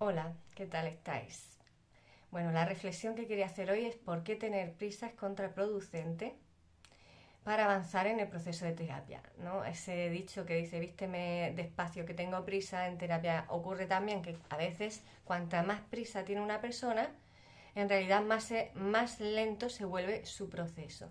Hola, ¿qué tal estáis? Bueno, la reflexión que quería hacer hoy es por qué tener prisa es contraproducente para avanzar en el proceso de terapia, ¿no? Ese dicho que dice, vísteme despacio que tengo prisa, en terapia ocurre también que a veces cuanta más prisa tiene una persona, en realidad más lento se vuelve su proceso.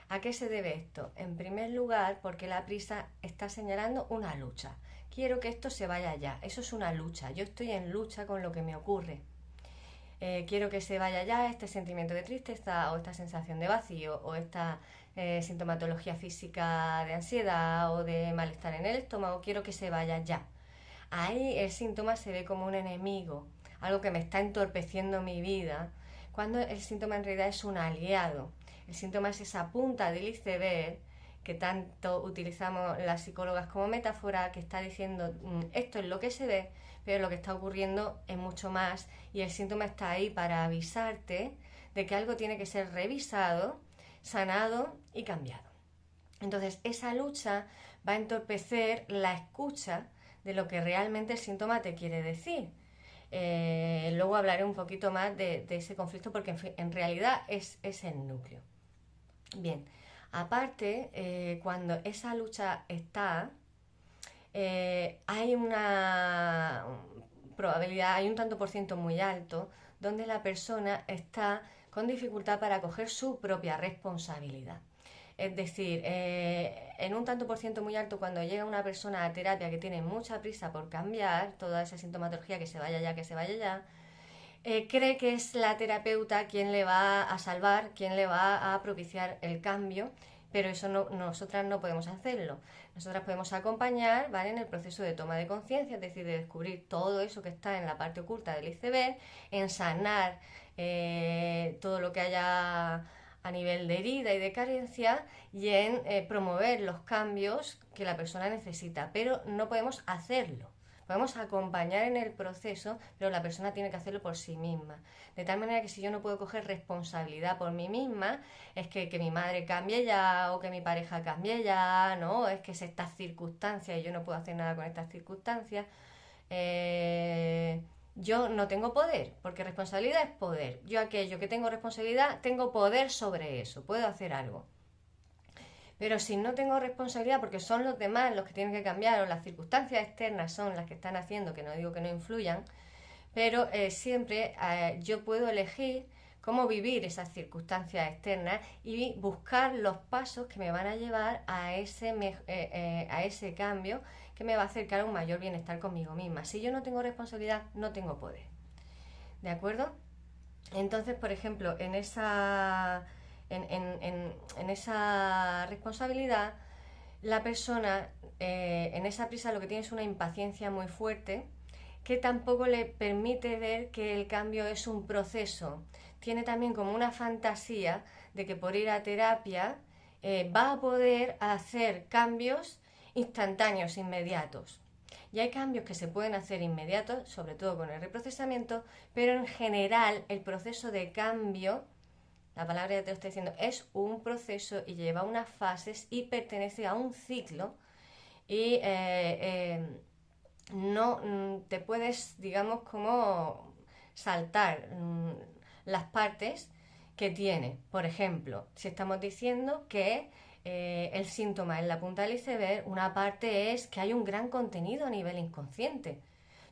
¿A qué se debe esto? En primer lugar, porque la prisa está señalando una lucha. Quiero que esto se vaya ya. Eso es una lucha. Yo estoy en lucha con lo que me ocurre. Quiero que se vaya ya este sentimiento de tristeza o esta sensación de vacío o esta sintomatología física de ansiedad o de malestar en el estómago. Quiero que se vaya ya. Ahí el síntoma se ve como un enemigo, algo que me está entorpeciendo mi vida, cuando el síntoma en realidad es un aliado. El síntoma es esa punta del iceberg que tanto utilizamos las psicólogas como metáfora, que está diciendo esto es lo que se ve, pero lo que está ocurriendo es mucho más y el síntoma está ahí para avisarte de que algo tiene que ser revisado, sanado y cambiado. Entonces esa lucha va a entorpecer la escucha de lo que realmente el síntoma te quiere decir. Luego hablaré un poquito más de ese conflicto porque en realidad es el núcleo. Bien, aparte, cuando esa lucha está, hay una probabilidad, hay un tanto por ciento muy alto donde la persona está con dificultad para coger su propia responsabilidad. Es decir, en un tanto por ciento muy alto, cuando llega una persona a terapia que tiene mucha prisa por cambiar toda esa sintomatología, que se vaya ya, cree que es la terapeuta quien le va a salvar, quien le va a propiciar el cambio, pero eso no, nosotras no podemos hacerlo. Nosotras podemos acompañar, ¿vale?, en el proceso de toma de conciencia, es decir, de descubrir todo eso que está en la parte oculta del iceberg, en sanar todo lo que haya a nivel de herida y de carencia y en promover los cambios que la persona necesita, pero no podemos hacerlo. Podemos acompañar en el proceso, pero la persona tiene que hacerlo por sí misma. De tal manera que si yo no puedo coger responsabilidad por mí misma, es que mi madre cambie ya o que mi pareja cambie ya, ¿no? Es que es estas circunstancias y yo no puedo hacer nada con estas circunstancias. Yo no tengo poder, porque responsabilidad es poder. Yo aquello que tengo responsabilidad, tengo poder sobre eso, puedo hacer algo. Pero si no tengo responsabilidad, porque son los demás los que tienen que cambiar o las circunstancias externas son las que están haciendo, que no digo que no influyan, pero siempre yo puedo elegir cómo vivir esas circunstancias externas y buscar los pasos que me van a llevar a ese cambio que me va a acercar a un mayor bienestar conmigo misma. Si yo no tengo responsabilidad, no tengo poder. ¿De acuerdo? Entonces, por ejemplo, en esa responsabilidad, la persona en esa prisa lo que tiene es una impaciencia muy fuerte que tampoco le permite ver que el cambio es un proceso. Tiene también como una fantasía de que por ir a terapia va a poder hacer cambios instantáneos, inmediatos. Y hay cambios que se pueden hacer inmediatos, sobre todo con el reprocesamiento, pero en general el proceso de cambio, la palabra ya te lo estoy diciendo, es un proceso y lleva unas fases y pertenece a un ciclo y no te puedes, digamos, como saltar las partes que tiene. Por ejemplo, si estamos diciendo que el síntoma en la punta del iceberg, una parte es que hay un gran contenido a nivel inconsciente.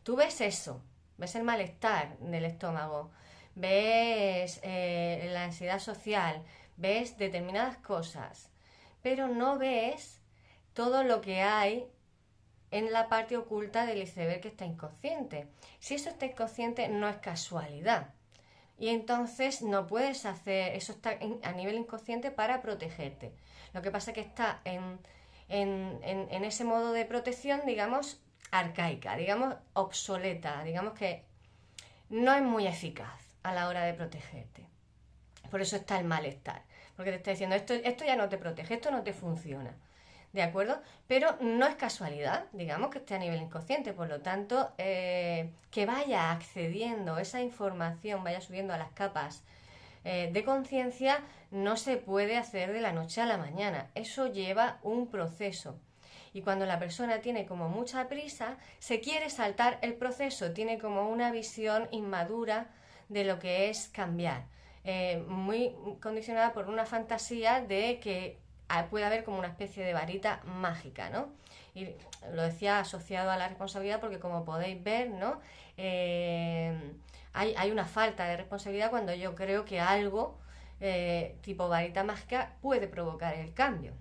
Tú ves eso, ves el malestar del estómago, ves la ansiedad social, ves determinadas cosas, pero no ves todo lo que hay en la parte oculta del iceberg que está inconsciente. Si eso está inconsciente, no es casualidad. Y entonces no puedes hacer, eso está a nivel inconsciente para protegerte. Lo que pasa es que está en ese modo de protección, digamos, arcaica, digamos, obsoleta, digamos que no es muy eficaz a la hora de protegerte. Por eso está el malestar, porque te está diciendo, esto ya no te protege, esto no te funciona. ¿De acuerdo? Pero no es casualidad, digamos que esté a nivel inconsciente, por lo tanto, que vaya accediendo esa información, vaya subiendo a las capas de conciencia, no se puede hacer de la noche a la mañana. Eso lleva un proceso. Y cuando la persona tiene como mucha prisa, se quiere saltar el proceso, tiene como una visión inmadura de lo que es cambiar, muy condicionada por una fantasía de que puede haber como una especie de varita mágica, ¿no? Y lo decía asociado a la responsabilidad porque, como podéis ver, ¿no? Hay una falta de responsabilidad cuando yo creo que algo tipo varita mágica puede provocar el cambio.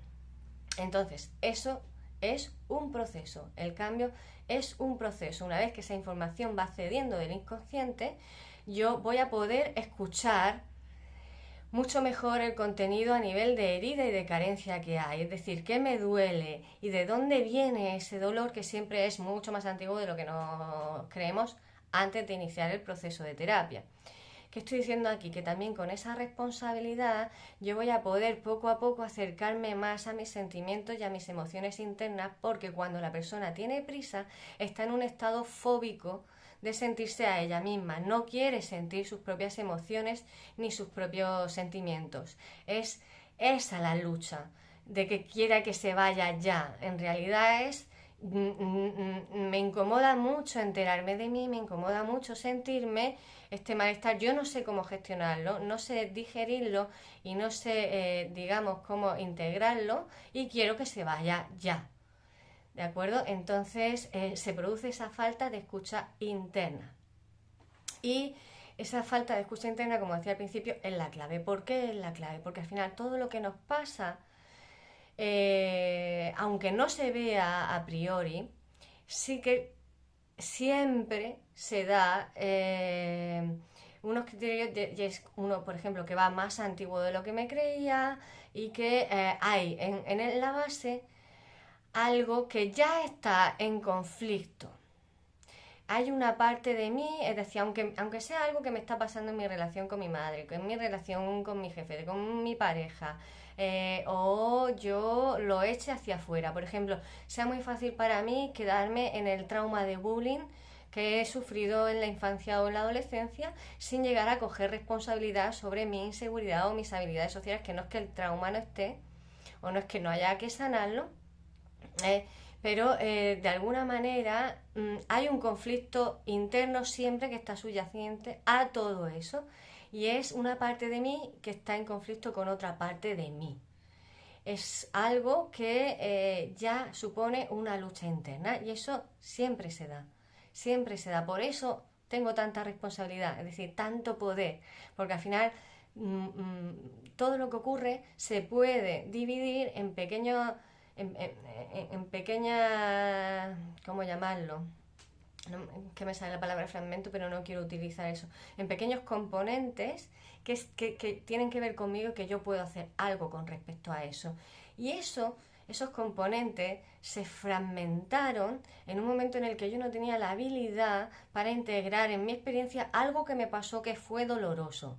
Entonces, eso es un proceso. El cambio es un proceso. Una vez que esa información va cediendo del inconsciente, yo voy a poder escuchar mucho mejor el contenido a nivel de herida y de carencia que hay, es decir, qué me duele y de dónde viene ese dolor, que siempre es mucho más antiguo de lo que nos creemos antes de iniciar el proceso de terapia. ¿Qué estoy diciendo aquí? Que también con esa responsabilidad yo voy a poder poco a poco acercarme más a mis sentimientos y a mis emociones internas, porque cuando la persona tiene prisa está en un estado fóbico de sentirse a ella misma, no quiere sentir sus propias emociones ni sus propios sentimientos. Es esa la lucha de que quiera que se vaya ya. En realidad es me incomoda mucho enterarme de mí, me incomoda mucho sentirme este malestar, yo no sé cómo gestionarlo, no sé digerirlo y no sé, digamos, cómo integrarlo, y quiero que se vaya ya. ¿De acuerdo? Entonces se produce esa falta de escucha interna. Y esa falta de escucha interna, como decía al principio, es la clave. ¿Por qué es la clave? Porque al final todo lo que nos pasa, aunque no se vea a priori, sí que siempre se da unos criterios uno, por ejemplo, que va más antiguo de lo que me creía, y que hay en la base algo que ya está en conflicto. Hay una parte de mí, es decir, aunque sea algo que me está pasando en mi relación con mi madre, en mi relación con mi jefe, con mi pareja, o yo lo eche hacia afuera. Por ejemplo, sea muy fácil para mí quedarme en el trauma de bullying que he sufrido en la infancia o en la adolescencia, sin llegar a coger responsabilidad sobre mi inseguridad o mis habilidades sociales, que no es que el trauma no esté, o no es que no haya que sanarlo, pero de alguna manera hay un conflicto interno siempre que está subyacente a todo eso, y es una parte de mí que está en conflicto con otra parte de mí. Es algo que ya supone una lucha interna, y eso siempre se da, siempre se da. Por eso tengo tanta responsabilidad, es decir, tanto poder, porque al final todo lo que ocurre se puede dividir en pequeños, en pequeñas, ¿cómo llamarlo? No, que me sale la palabra fragmento, pero no quiero utilizar eso, en pequeños componentes que tienen que ver conmigo, que yo puedo hacer algo con respecto a eso. Y esos componentes se fragmentaron en un momento en el que yo no tenía la habilidad para integrar en mi experiencia algo que me pasó que fue doloroso.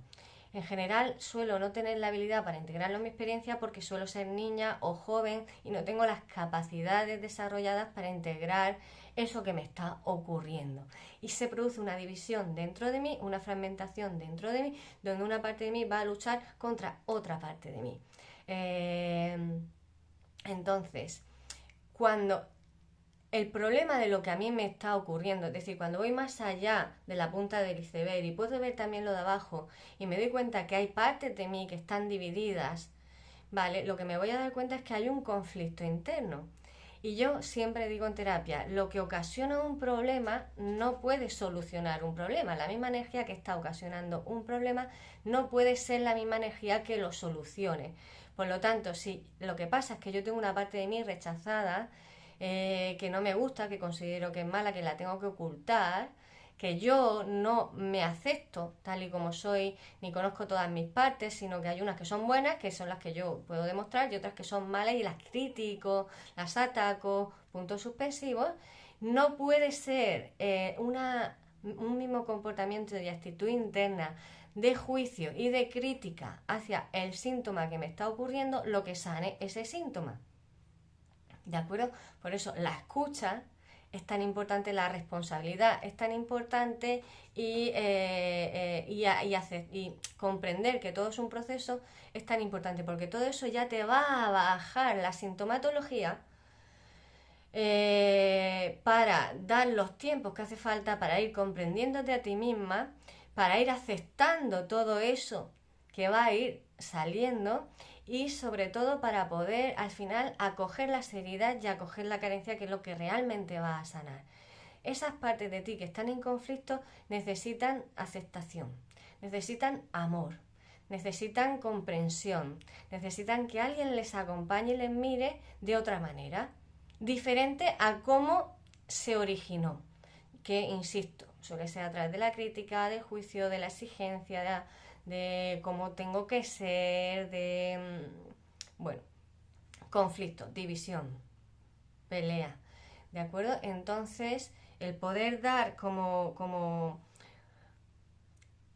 En general suelo no tener la habilidad para integrarlo en mi experiencia porque suelo ser niña o joven y no tengo las capacidades desarrolladas para integrar eso que me está ocurriendo. Y se produce una división dentro de mí, una fragmentación dentro de mí, donde una parte de mí va a luchar contra otra parte de mí. Entonces, cuando el problema de lo que a mí me está ocurriendo, es decir, cuando voy más allá de la punta del iceberg y puedo ver también lo de abajo y me doy cuenta que hay partes de mí que están divididas, ¿vale? Lo que me voy a dar cuenta es que hay un conflicto interno. Y yo siempre digo en terapia, lo que ocasiona un problema no puede solucionar un problema. La misma energía que está ocasionando un problema no puede ser la misma energía que lo solucione. Por lo tanto, si lo que pasa es que yo tengo una parte de mí rechazada, que no me gusta, que considero que es mala, que la tengo que ocultar, que yo no me acepto tal y como soy, ni conozco todas mis partes, sino que hay unas que son buenas, que son las que yo puedo demostrar, y otras que son malas y las critico, las ataco, puntos suspensivos. No puede ser un mismo comportamiento y actitud interna de juicio y de crítica hacia el síntoma que me está ocurriendo lo que sane ese síntoma. ¿De acuerdo? Por eso la escucha es tan importante, la responsabilidad es tan importante, y comprender que todo es un proceso es tan importante, porque todo eso ya te va a bajar la sintomatología para dar los tiempos que hace falta para ir comprendiéndote a ti misma, para ir aceptando todo eso que va a ir saliendo y sobre todo para poder al final acoger las heridas y acoger la carencia, que es lo que realmente va a sanar. Esas partes de ti que están en conflicto necesitan aceptación, necesitan amor, necesitan comprensión, necesitan que alguien les acompañe y les mire de otra manera, diferente a cómo se originó, que insisto, suele ser a través de la crítica, del juicio, de la exigencia, de cómo tengo que ser, bueno, conflicto, división, pelea, ¿de acuerdo? Entonces, el poder dar como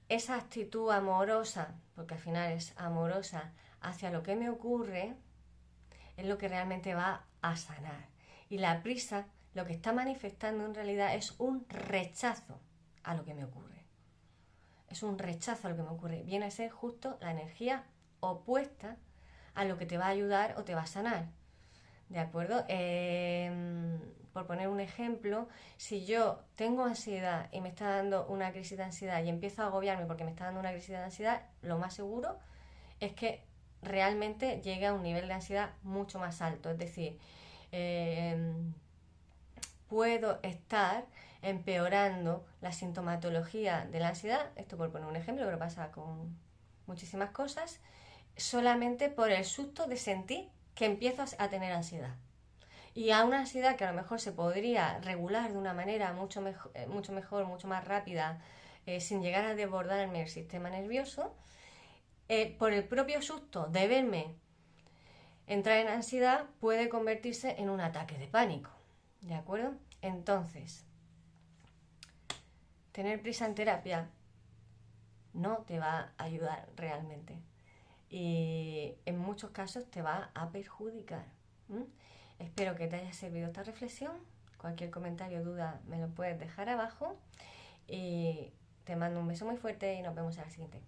esa actitud amorosa, porque al final es amorosa, hacia lo que me ocurre, es lo que realmente va a sanar. Y la prisa lo que está manifestando en realidad es un rechazo a lo que me ocurre. Es un rechazo a lo que me ocurre. Viene a ser justo la energía opuesta a lo que te va a ayudar o te va a sanar. ¿De acuerdo? Por poner un ejemplo, si yo tengo ansiedad y me está dando una crisis de ansiedad y empiezo a agobiarme porque me está dando una crisis de ansiedad, lo más seguro es que realmente llegue a un nivel de ansiedad mucho más alto. Es decir, puedo estar empeorando la sintomatología de la ansiedad, esto por poner un ejemplo, pero pasa con muchísimas cosas, solamente por el susto de sentir que empiezo a tener ansiedad. Y a una ansiedad que a lo mejor se podría regular de una manera mucho mejor, mucho más rápida, sin llegar a desbordarme el sistema nervioso, por el propio susto de verme entrar en ansiedad, puede convertirse en un ataque de pánico. ¿De acuerdo? Entonces, tener prisa en terapia no te va a ayudar realmente. Y en muchos casos te va a perjudicar. Espero que te haya servido esta reflexión. Cualquier comentario o duda me lo puedes dejar abajo. Y te mando un beso muy fuerte y nos vemos en la siguiente.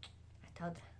Hasta otra.